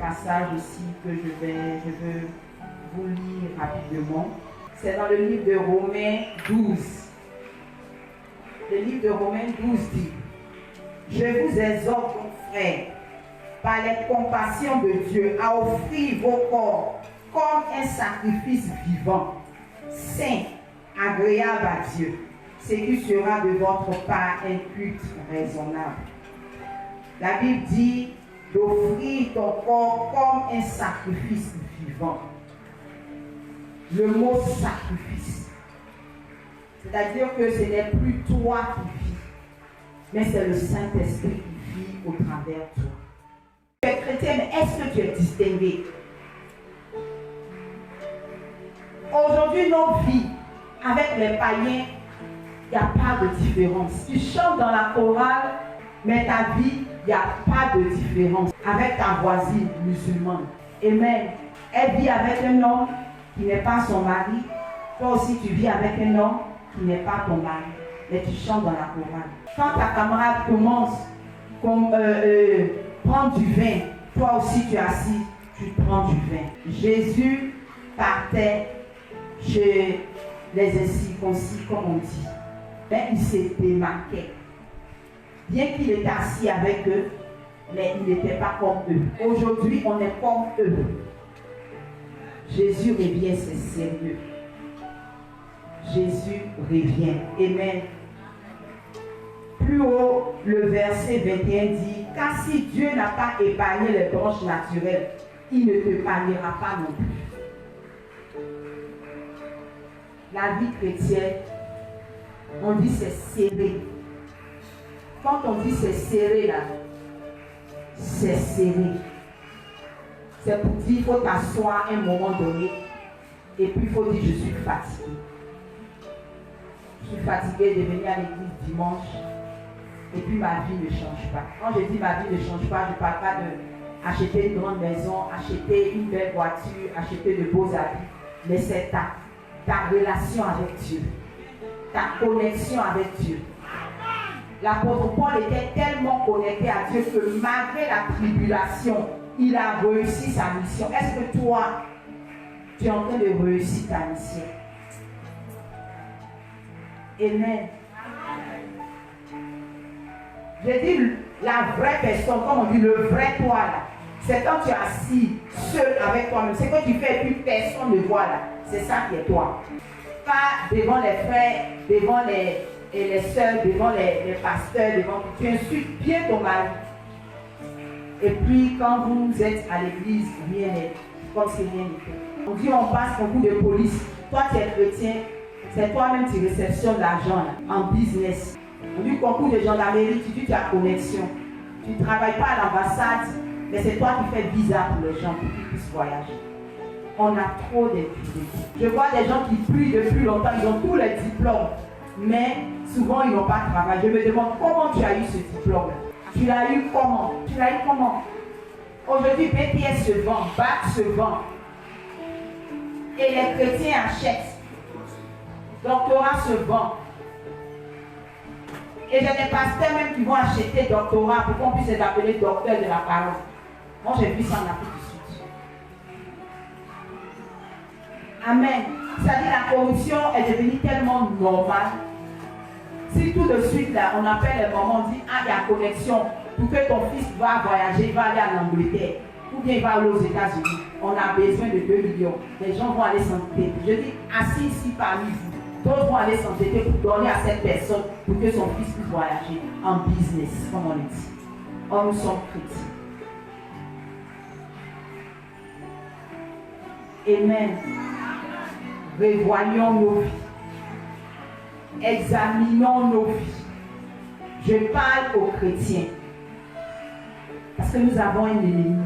passage aussi que je veux vous lire rapidement. C'est dans le livre de Romains 12. Le livre de Romains 12 dit: Je vous exhorte, donc, frères, par les compassions de Dieu, à offrir vos corps comme un sacrifice vivant, saint, agréable à Dieu, ce qui sera de votre part un culte raisonnable. La Bible dit d'offrir ton corps comme un sacrifice vivant. Le mot sacrifice, c'est-à-dire que ce n'est plus toi qui vis, mais c'est le Saint-Esprit qui vit au travers de toi. Tu es chrétien, mais est-ce que tu es distingué? Aujourd'hui, nos vies, avec les païens, il n'y a pas de différence. Tu chantes dans la chorale, mais ta vie, il n'y a pas de différence avec ta voisine musulmane. Amen. Elle vit avec un homme qui n'est pas son mari. Toi aussi, tu vis avec un homme qui n'est pas ton mari. Mais tu chantes dans la chorale. Quand ta camarade commence prendre du vin, toi aussi tu es assis, tu prends du vin. Jésus partait chez les incirconcis, comme on dit. Mais il s'est démarqué. Bien qu'il était assis avec eux, mais il n'était pas comme eux. Aujourd'hui, on est comme eux. Jésus revient, c'est sérieux. Jésus revient. Amen. Plus haut, le verset 21 dit: Car si Dieu n'a pas épargné les branches naturelles, il ne t'épargnera pas non plus. La vie chrétienne, on dit c'est serré. Quand on dit c'est serré là, c'est serré. C'est pour dire qu'il faut t'asseoir à un moment donné et puis il faut dire: je suis fatigué. Je suis fatigué de venir à l'église dimanche et puis ma vie ne change pas. Quand je dis ma vie ne change pas, je ne parle pas d'acheter une grande maison, acheter une belle voiture, acheter de beaux habits, mais c'est ta relation avec Dieu, ta connexion avec Dieu. L'apôtre Paul était tellement connecté à Dieu que malgré la tribulation, il a réussi sa mission. Est-ce que toi, tu es en train de réussir ta mission? Amen. J'ai dit la vraie personne, comme on dit le vrai toi là. C'est quand tu es assis seul avec toi-même. C'est que tu fais et puis personne ne voit là. C'est ça qui est toi. Pas devant les frères, devant les sœurs, devant les pasteurs, devant. Tu insultes bien ton mari. Et puis quand vous êtes à l'église, rien n'est comme si rien n'était. On dit on passe beaucoup de police. Toi tu es chrétien, c'est toi-même qui réceptionnes l'argent en business. On dit concours de gendarmerie, tu dis tu as connexion. Tu ne travailles pas à l'ambassade, mais c'est toi qui fais visa pour les gens pour qu'ils puissent voyager. On a trop d'impunité. Je vois des gens qui prient depuis longtemps, ils ont tous les diplômes, mais souvent ils n'ont pas travaillé. Je me demande comment tu as eu ce diplôme. Tu l'as eu comment? Tu l'as eu comment? Aujourd'hui, BTS se vend, BAC se vend. Et les chrétiens achètent. Doctorat se vend. Et j'ai des pasteurs même qui vont acheter doctorat pour qu'on puisse les appeler docteurs de la parole. Moi, j'ai vu ça en Afrique du Sud. Amen. C'est-à-dire la corruption est devenue tellement normale. Si tout de suite, là, on appelle les mamans, on dit: ah, il y a connexion pour que ton fils va voyager, il va aller en Angleterre, ou bien il va aller aux États-Unis. On a besoin de 2 millions. Les gens vont aller s'entêter. Je dis, assis ici parmi vous, d'autres vont aller s'entêter pour donner à cette personne pour que son fils puisse voyager en business, comme on le dit. Or, nous sommes chrétiens. Amen. Revoyons nos vies. Examinons nos vies. Je parle aux chrétiens. Parce que nous avons un ennemi.